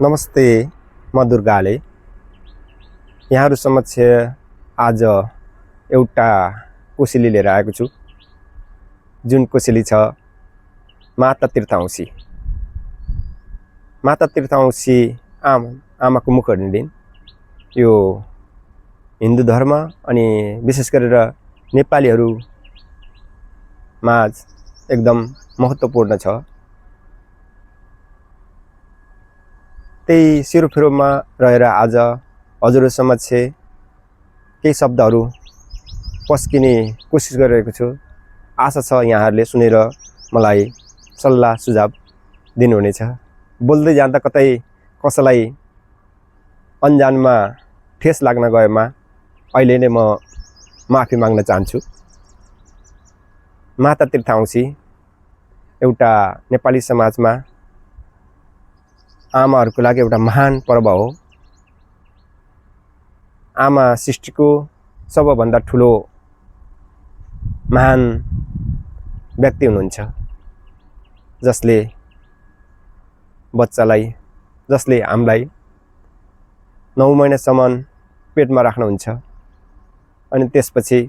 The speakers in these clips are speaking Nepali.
नमस्ते, म दुर्गाले यहाँहरु समक्ष आज एउटा कोसेली लिएर आएको छु। जुन कोसेली छ माता तीर्थांशी। माता तीर्थांशी आमाको मुखबाट दिन यो हिन्दू धर्म अनि विशेष गरेर नेपालीहरु माझ एकदम महत्त्वपूर्ण छ। त्यही सिरोफेरोमा रहेर आज हजुरहरु समक्ष केही शब्दहरु पस्किने कोसिस गरिरहेको छु। आशा छ यहाँहरुले सुनेर मलाई सल्लाह सुझाव दिनुहुनेछ। बोल्दै जाँदा कतै कसैलाई अनजानमा ठेस लाग्न गएमा अहिले नै म माफी माग्न चाहन्छु। माता तीर्थांशी एउटा नेपाली समाजमा आमाहरुको लागि एउटा महान पर्व हो। आमा सृष्टिको सबभन्दा ठूलो महान व्यक्ति हुनुहुन्छ, जसले बच्चालाई जसले हामीलाई 9 महिनासम्म पेटमा राख्नुहुन्छ अनि त्यसपछि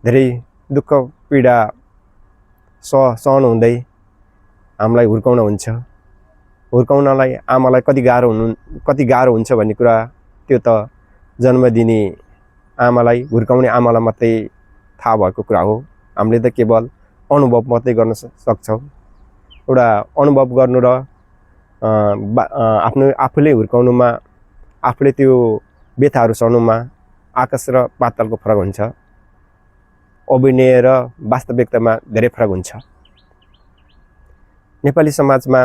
धेरै दुःख पीडा सहन हुँदै हामीलाई हुर्काउन हुन्छ। हुर्काउनलाई आमालाई कति गाह्रो हुन्छ भन्ने कुरा त्यो त जन्म दिने आमालाई हुर्काउने आमालाई मात्रै थाहा भएको कुरा हो। हामीले त केवल अनुभव मात्रै गर्न सक्छौं। एउटा अनुभव गर्नु र आफूले हुर्काउनुमा आफूले त्यो व्यथाहरु सहनुमा आकाश र पातालको फरक हुन्छ। अभिनय र वास्तविकतामा धेरै फरक हुन्छ। नेपाली समाजमा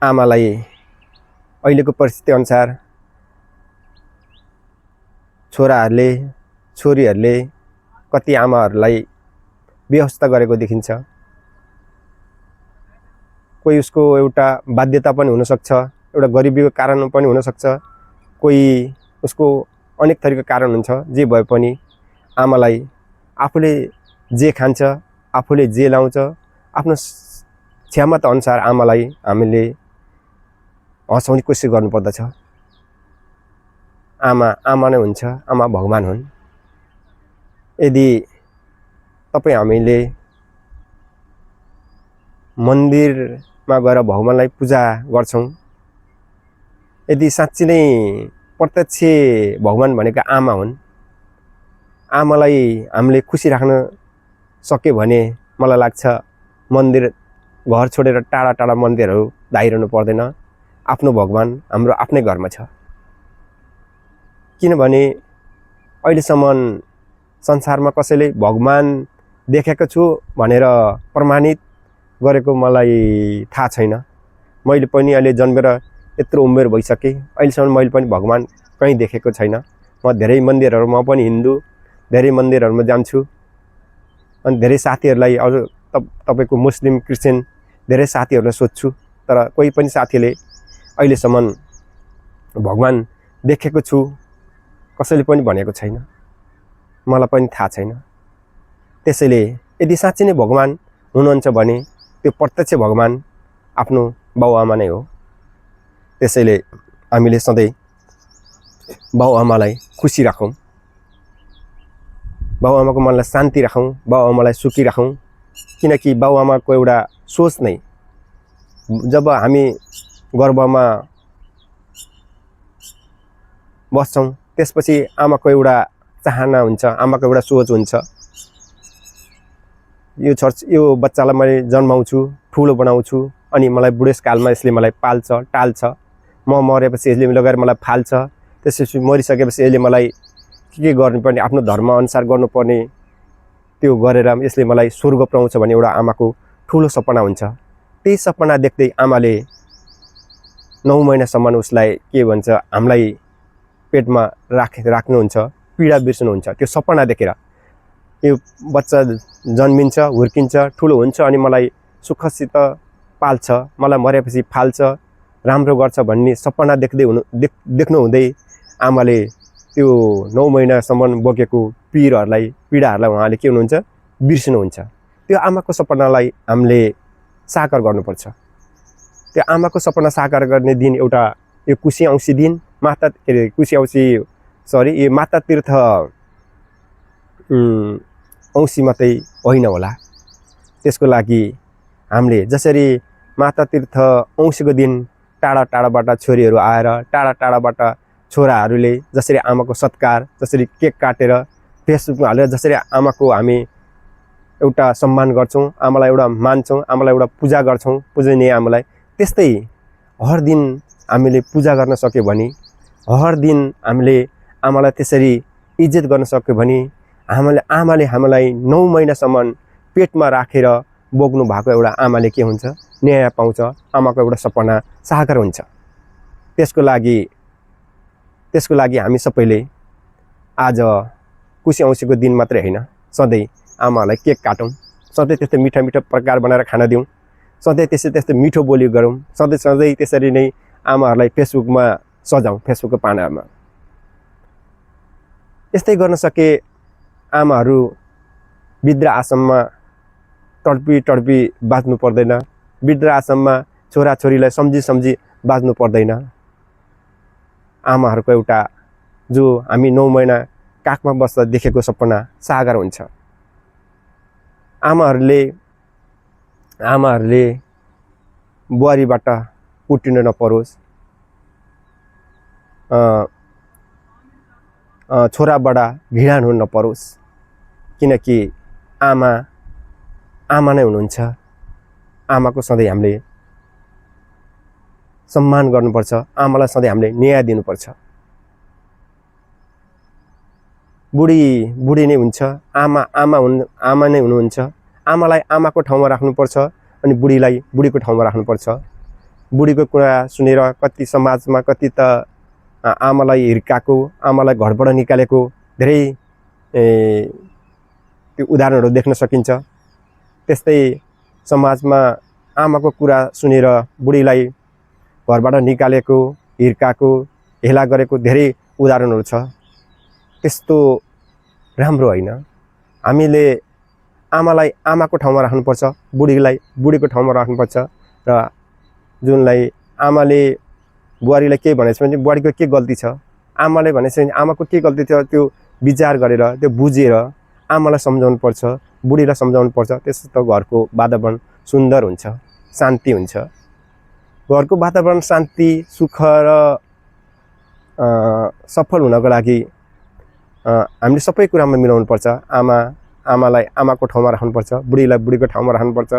आमालाई अहिलेको परिस्थिति अनुसार छोराहरुले छोरीहरुले कति आमाहरुलाई व्यवस्था गरेको देखिन्छ। कोही उसको एउटा बाध्यता पनि हुन सक्छ, एउटा गरिबीको कारण पनि हुन सक्छ, कोही उसको अनेक थरीको कारण हुन्छ। जे भए पनि आमालाई आफूले जे खान्छ, आफूले जे लाउँछ, आफ्नो क्षमता अनुसार आमालाई हामीले हँसाउने कोसिस गर्नुपर्दछ। आमा नै हुन्छ, आमा भगवान हुन्। यदि तपाई हामीले मन्दिरमा गएर भगवानलाई पूजा गर्छौं, यदि साच्चै नै प्रत्यक्ष भगवान भनेको आमा हुन्, आमालाई हामीले खुसी राख्न सके भने मलाई लाग्छ मन्दिर घर छोडेर टाढा टाढा मन्दिरहरु धाइरहनु पर्दैन। आफ्नो भगवान हाम्रो आफ्नै घरमा छ। किनभने अहिलेसम्म संसारमा कसैले भगवान देखेको छु भनेर प्रमाणित गरेको मलाई थाहा छैन। मैले पनि अहिले जन्मेर यत्रो उमेर भइसके, अहिलेसम्म मैले पनि भगवान कहीं देखेको छैन। म धेरै मन्दिरहरुमा पनि हिन्दू, धेरै मन्दिरहरुमा जान्छु अनि धेरै साथीहरुलाई अरु तपाईको मुस्लिम क्रिश्चियन धेरै साथीहरुलाई सोध्छु, तर कोही पनि साथीले अहिलेसम्म भगवान देखेको छु कसैले पनि भनेको छैन। मलाई पनि थाहा छैन। त्यसैले यदि साच्चै नै भगवान हुनुहुन्छ भने त्यो प्रत्यक्ष भगवान आफ्नो बाउआमा नै हो। त्यसैले हामीले सधैं बाउआमालाई खुसी राखौं, बाउआमाको मनलाई शान्ति राखौं, बाउआमालाई सुखी राखौं। किनकि बाउआमाको एउटा सोच नै जब हामी गर्भमा बस्छौं त्यसपछि आमाको एउटा चाहना हुन्छ, आमाको एउटा सोच हुन्छ, यो बच्चालाई मैले जन्माउँछु, ठूलो बनाउँछु अनि मलाई बुढेसकालमा यसले मलाई पाल्छ टाल्छ। म मरेपछि यसले लगेर मलाई फाल्छ। त्यसपछि मरिसकेपछि यसले मलाई के गर्नुपर्ने आफ्नो धर्म अनुसार गर्नुपर्ने त्यो गरेर यसले मलाई स्वर्ग पुर्याउँछ भन्ने एउटा आमाको ठूलो सपना हुन्छ। त्यही सपना देख्दै आमाले 9 महिनासम्म उसलाई के भन्छ हामीलाई पेटमा राख्नुहुन्छ, पीडा बिर्सनुहुन्छ। त्यो सपना देखेर यो बच्चा जन्मिन्छ, हुर्किन्छ, ठूलो हुन्छ अनि मलाई सुखसित पाल्छ, मलाई मरेपछि फाल्छ, राम्रो गर्छ भन्ने सपना देख्नु हुँदै आमाले त्यो 9 महिनासम्म बोकेको पीडाहरुलाई उहाँले के हुनुहुन्छ बिर्सिनुहुन्छ। त्यो आमाको सपनालाई हामीले साकार गर्नुपर्छ। त्यो आमाको सपना साकार गर्ने दिन एउटा यो कुशे औँसी दिन माता के अरे कुशे औँसी सरी यो माता तीर्थ औँसी मात्रै होइन होला। त्यसको लागि हामीले जसरी माता तीर्थ औँसीको दिन टाढा टाढाबाट छोरीहरू आएर टाढा टाढाबाट छोराहरूले जसरी आमाको सत्कार जसरी केक काटेर फेसबुकमा हालेर जसरी आमाको हामी एउटा सम्मान गर्छौँ, आमालाई एउटा मान्छौँ, आमालाई एउटा पूजा गर्छौँ, पूजनीय आमालाई, त्यस्तै हर दिन हामीले पूजा गर्न सक्यो भने, हर दिन हामीले आमालाई त्यसरी इज्जत गर्न सक्यो भने आमाले हामीलाई 9 महिनासम्म पेटमा राखेर बोक्नु भएको एउटा आमाले के हुन्छ, न्याय पाउँछ, आमाको एउटा सपना साकार हुन्छ। त्यसको लागि हामी सबैले आज कुशे औँसीको दिन मात्रै होइन, सधैँ आमालाई केक काटौँ, सधैँ त्यस्तै मिठा मिठा प्रकार बनाएर खाना दिउँ, सधैँ त्यस्तै मिठो बोली गरौँ, सधैँ त्यसरी नै आमाहरूलाई फेसबुकमा सजाउँ, फेसबुकको पानामा। यस्तै गर्न सके आमाहरू वृद्ध आश्रममा तडपी बाँच्नु पर्दैन, वृद्ध आश्रममा छोराछोरीलाई सम्झी बाँच्नु पर्दैन। आमाहरूको एउटा जो हामी 9 महिना काखमा बस्दा देखेको सपना साकार हुन्छ। आमाहरूले बुहारीबाट कुटिनु नपरोस्, छोराबाट घृणा हुनु नपरोस्, किनकि आमा नै हुनुहुन्छ। आमाको सधैँ हामीले सम्मान गर्नुपर्छ, आमालाई सधैँ हामीले न्याय दिनुपर्छ। बुढी नै हुन्छ, आमा नै हुनुहुन्छ। आमालाई आमाको ठाउँमा राख्नुपर्छ अनि बुढीलाई बुढीको ठाउँमा राख्नुपर्छ। बुढीको कुरा सुनेर कति समाजमा कति त आमालाई हिर्काएको, आमालाई घरबाट निकालेको धेरै त्यो उदाहरणहरू देख्न सकिन्छ। त्यस्तै समाजमा आमाको कुरा सुनेर बुढीलाई घरबाट निकालेको, हिर्काएको, हेला गरेको धेरै उदाहरणहरू छ। त्यस्तो राम्रो होइन। हामीले आमालाई आमाको ठाउँमा राख्नुपर्छ, बुढीलाई बुढीको ठाउँमा राख्नुपर्छ। र जुनलाई आमाले बुहारीलाई के भनेछ भने बुहारीको के गल्ती छ, आमाले भनेछ भने आमाको के गल्ती छ त्यो विचार गरेर त्यो बुझेर आमालाई सम्झाउनु पर्छ, बुढीलाई सम्झाउनु पर्छ। त्यसो घरको वातावरण सुन्दर हुन्छ, शान्ति हुन्छ। घरको वातावरण शान्ति सुख र सफल हुनको लागि हामीले सबै कुरामा मिलाउनु पर्छ। आमालाई आमाको ठाउँमा राख्नुपर्छ, बुढीलाई बुढीको ठाउँमा राख्नुपर्छ।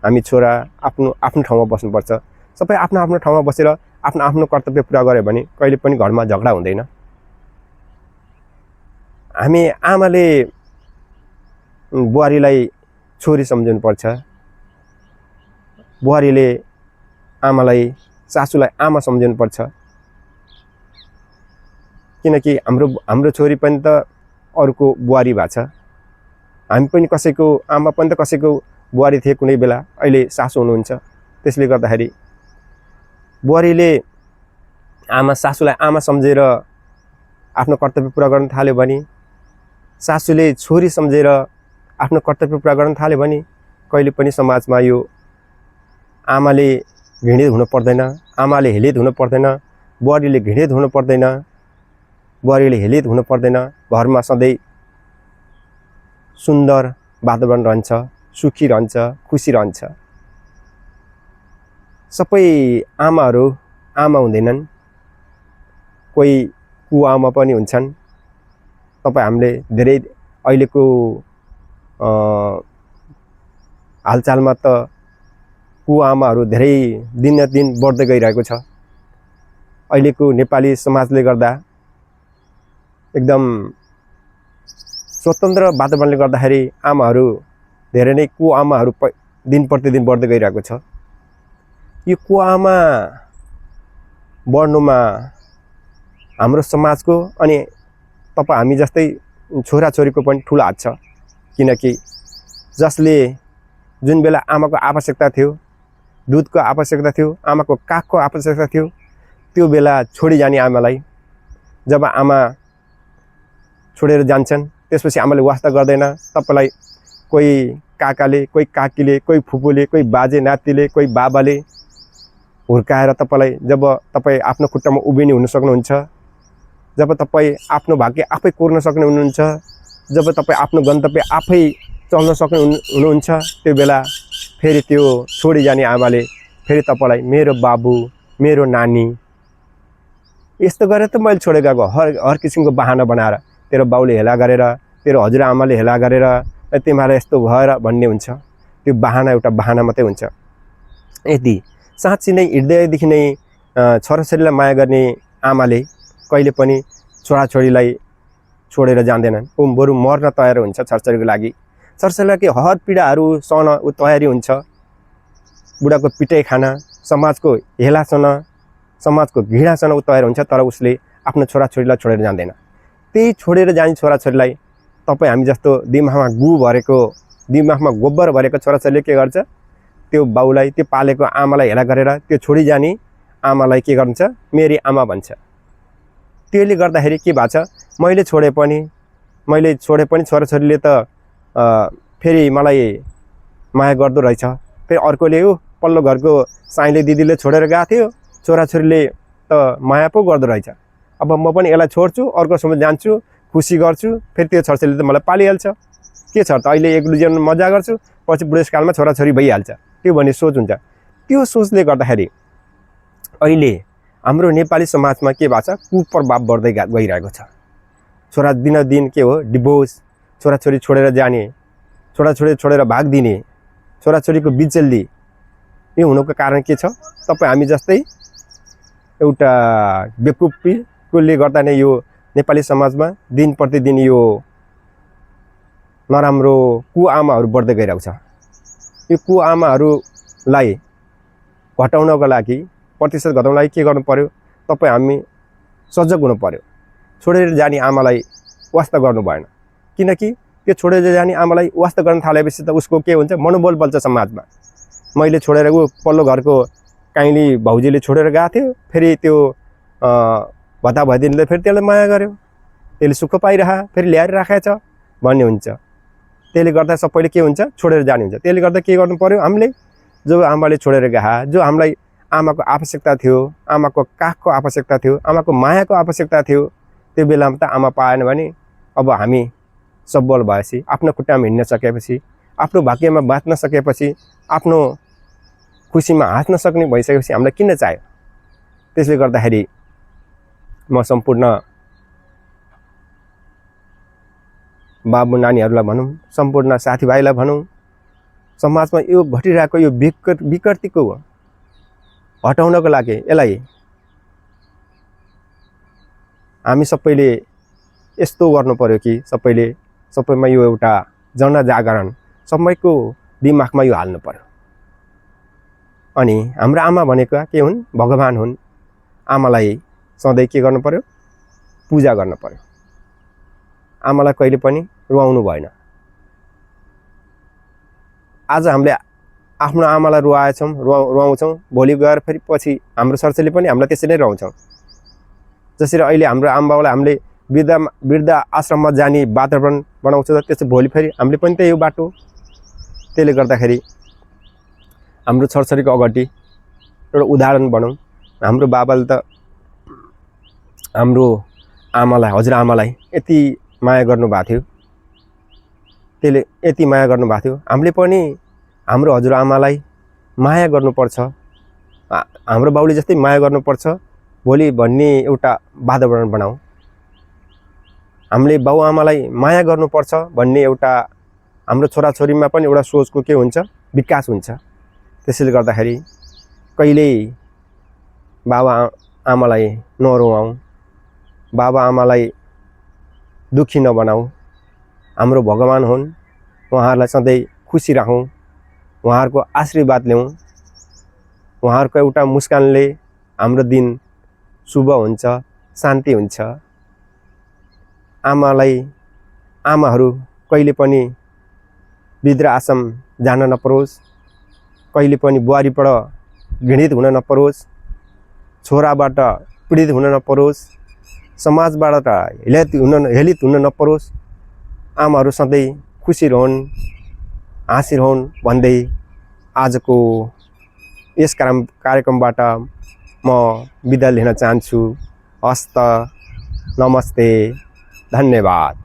हामी छोरा आफ्नो ठाउँमा बस्नुपर्छ। सबै आफ्नो ठाउँमा बसेर आफ्नो कर्तव्य पुरा गर्यो भने कहिले पनि घरमा झगडा हुँदैन। हामी आमाले बुहारीलाई छोरी सम्झिनु पर्छ, बुहारीले सासूलाई आमा सम्झिनु पर्छ। किनकि हाम्रो छोरी पनि त अरूको बुहारी भएको छ, हामी पनि कसैको आमा पनि त कसैको बुहारी थिए कुनै बेला, अहिले सासू हुनुहुन्छ। त्यसले गर्दाखेरि बुहारीले सासूलाई आमा सम्झेर आफ्नो कर्तव्य पुरा गर्न थाल्यो भने, सासूले छोरी सम्झेर आफ्नो कर्तव्य पुरा गर्न थाल्यो भने कहिले पनि समाजमा यो आमाले घृणित हुनु पर्दैन, आमाले हेलित हुनु पर्दैन, बुहारीले घृणित हुनु पर्दैन, बुहारीले हेलित हुनु पर्दैन। घरमा सधैँ सुन्दर वातावरण रहन्छ, सुखी रहन्छ, खुसी रहन्छ। सबै आमाहरू आमा हुँदैनन्, कोही कुआमा पनि हुन्छन्। हामीले धेरै अहिलेको हालचालमा त कुआमाहरू धेरै दिन बढ्दै गइरहेको छ। अहिलेको नेपाली समाजले गर्दा एकदम स्वतन्त्र वातावरणले गर्दाखेरि आमाहरू धेरै नै कुआमाहरू दिन प्रतिदिन बढ्दै गइरहेको छ। यो कुआमा बढ्नुमा हाम्रो समाजको अनि हामी जस्तै छोराछोरीको पनि ठुलो हात छ। किनकि जसले जुन बेला आमाको आवश्यकता थियो, दुधको आवश्यकता थियो, आमाको काखको आवश्यकता थियो, त्यो बेला छोडी जाने आमालाई जब आमा छोडेर जान्छन् त्यसपछि आमाले वास्ता गर्दैन। तपाईलाई कोही काकाले, कोही काकीले, कोही फुपूले, कोही बाजे नातिले, कोही बाबाले हुर्काएर तपाईँलाई जब तपाईँ आफ्नो खुट्टामा उभिने हुन सक्नुहुन्छ, जब तपाईँ आफ्नो भाग्य आफै कोर्न सक्ने हुनुहुन्छ, जब तपाईँ आफ्नो गन्तव्य आफै चल्न सक्ने हुनुहुन्छ, त्यो बेला फेरि त्यो छोडी जाने आमाले फेरि तपाईँलाई मेरो बाबु, मेरो नानी यस्तो गरेर त मैले छोडेर गएको, हर किसिमको बहाना बनाएर तेरो बाउले हेला गरेर, तेरो हजुरआमाले हेला गरेर तिमीलाई यस्तो भएर भन्ने हुन्छ। त्यो बहाना एउटा बहाना मात्रै हुन्छ। यदि साँच्चै नै हृदयदेखि नै छोराछोरीलाई माया गर्ने आमाले कहिले पनि छोराछोरीलाई छोडेर जाँदैनन्। बरु मर्न तयार हुन्छ छोराछोरीको लागि। छोराछोरीलाई हर पीडाहरू सहन ऊ तयारी हुन्छ। बुढाको पिटाइ खान, समाजको हेलासँग, समाजको घृणासँग ऊ तयार हुन्छ, तर उसले आफ्नो छोराछोरीलाई छोडेर जाँदैन। त्यही छोडेर जाने छोराछोरीलाई तपाईँ हामी जस्तो दिमागमा गु भरेको, दिमागमा गोबर भरेको छोराछोरीले के गर्छ, त्यो बाउलाई, त्यो पालेको आमालाई हेला गरेर त्यो छोडी जाने आमालाई के गर्छ, मेरी आमा भन्छ। त्यसले गर्दाखेरि के भएको छ, मैले छोडे पनि छोराछोरीले त फेरि मलाई माया गर्दो रहेछ। फेरि अर्कोले हो पल्लो घरको साइले दिदीले छोडेर गएको थियो, छोराछोरीले त माया पो गर्दो रहेछ। अब म पनि यसलाई छोड्छु, अर्कोसँग जान्छु, खुसी गर्छु, फेरि त्यो छोराछोरीले त मलाई पालिहाल्छ। के छ त, अहिले एक दुई जीवन मजा गर्छु, पछि बुढेसकालमा छोराछोरी भइहाल्छ, त्यो भन्ने सोच हुन्छ। त्यो सोचले गर्दाखेरि अहिले हाम्रो नेपाली समाजमा के भएको छ, कुप्रभाव बढ्दै गइरहेको छ। छोरा दिनदिन के हो, डिभोर्स, छोराछोरी छोडेर जाने, छोराछोरी छोडेर भागिदिने, छोराछोरीको बिचल्ली, यो हुनुको कारण के छ, तपाईँ हामी जस्तै एउटा बेकुफीले गर्दा नै यो नेपाली समाजमा दिन प्रतिदिन यो नराम्रो कुआमाहरू बढ्दै गइरहेको छ। यो कुआमाहरूलाई घटाउनको लागि, प्रतिशत घटाउनको लागि के गर्नु पर्यो, तपाईँ हामी सजग हुनु पर्यो। छोडेर जाने आमालाई वास्ता गर्नु भएन, किनकि त्यो छोडेर जाने आमालाई वास्ता गर्न थालेपछि त उसको के हुन्छ, मनोबल बल्छ समाजमा। मैले छोडेर ऊ पल्लो घरको काइली भाउजूले छोडेर गएको थियो, फेरि त्यो भत्ता भइदिनेले फेरि त्यसलाई माया गर्यो, त्यसले सुख पाइरह, फेरि ल्याएर राखेछ भन्ने हुन्छ। त्यसले गर्दा सबैले के हुन्छ, छोडेर जाने हुन्छ। त्यसले गर्दा के गर्नु पर्यो, हामीले जो आमाले छोडेर गए, जो हामीलाई आमाको आवश्यकता थियो, आमाको काखको आवश्यकता थियो, आमाको मायाको आवश्यकता थियो, त्यो बेलामा त आमा पाएन भने अब हामी सबल भएपछि, आफ्नो खुट्टामा हिँड्न सकेपछि, आफ्नो भाग्यमा बाँच्न सकेपछि, आफ्नो खुसीमा हाँस्न सक्ने भइसकेपछि हामीलाई किन चाहियो। त्यसले गर्दाखेरि म सम्पूर्ण बाबु नानीहरूलाई भनौँ, सम्पूर्ण साथीभाइलाई भनौँ, समाजमा यो घटिरहेको यो विकृतिको हटाउनको लागि यसलाई हामी सबैले यस्तो गर्नु पर्यो कि सबैमा यो एउटा जनजागरण सबैको दिमागमा यो हाल्नु पर्यो। अनि हाम्रो आमा भनेको के हुन्, भगवान हुन्। आमालाई सधैँ के गर्नु पर्यो, पूजा गर्नु पर्यो। आमालाई कहिले पनि रुवाउनु भएन। आज हामीले आफ्नो आमालाई रुवाउँछौँ, भोलि गएर फेरि पछि हाम्रो छोराछोरीले पनि हामीलाई त्यसरी नै रुवाउँछौँ। जसरी अहिले हाम्रो आमाबाउलाई हामीले वृद्ध आश्रममा जाने वातावरण बनाउँछ, त्यसै भोलि फेरि हामीले पनि त्यही बाटो। त्यसले गर्दाखेरि हाम्रो छोराछोरीको अगाडि एउटा उदाहरण बनाउँ। हाम्रो बाबाले त हाम्रो आमालाई, हजुरआमालाई यति माया गर्नुभएको थियो, त्यसले यति माया गर्नुभएको थियो, हामीले पनि हाम्रो हजुरआमालाई माया गर्नुपर्छ, हाम्रो बाउले जस्तै माया गर्नुपर्छ भोलि भन्ने एउटा वातावरण बनाऊ। हामीले बाउआमालाई माया गर्नुपर्छ भन्ने एउटा हाम्रो छोराछोरीमा पनि एउटा सोचको के हुन्छ, विकास हुन्छ। त्यसैले गर्दाखेरि कहिल्यै बाबाआमालाई नरुवाऊ, बाबाआमालाई दुखी नबनाऊ। हाम्रो भगवान हुन्, उहाँहरूलाई सधैँ खुसी राखौँ, उहाँहरूको आशीर्वाद लिउँ। उहाँहरूको एउटा मुस्कानले हाम्रो दिन शुभ हुन्छ, शान्ति हुन्छ। आमाहरू कहिले पनि वृद्ध आश्रम जान नपरोस्, कहिले पनि बुहारीबाट घृणित हुन नपरोस्, छोराबाट पीडित हुन नपरोस्, समाजबाट हेलित हुन नपरोस्। आमाहरू सधैँ खुसी रहन्, हाँसिरहन् भन्दै आजको यस कार्यक्रमबाट म बिदा लिन चाहन्छु। हस्त, नमस्ते, धन्यवाद।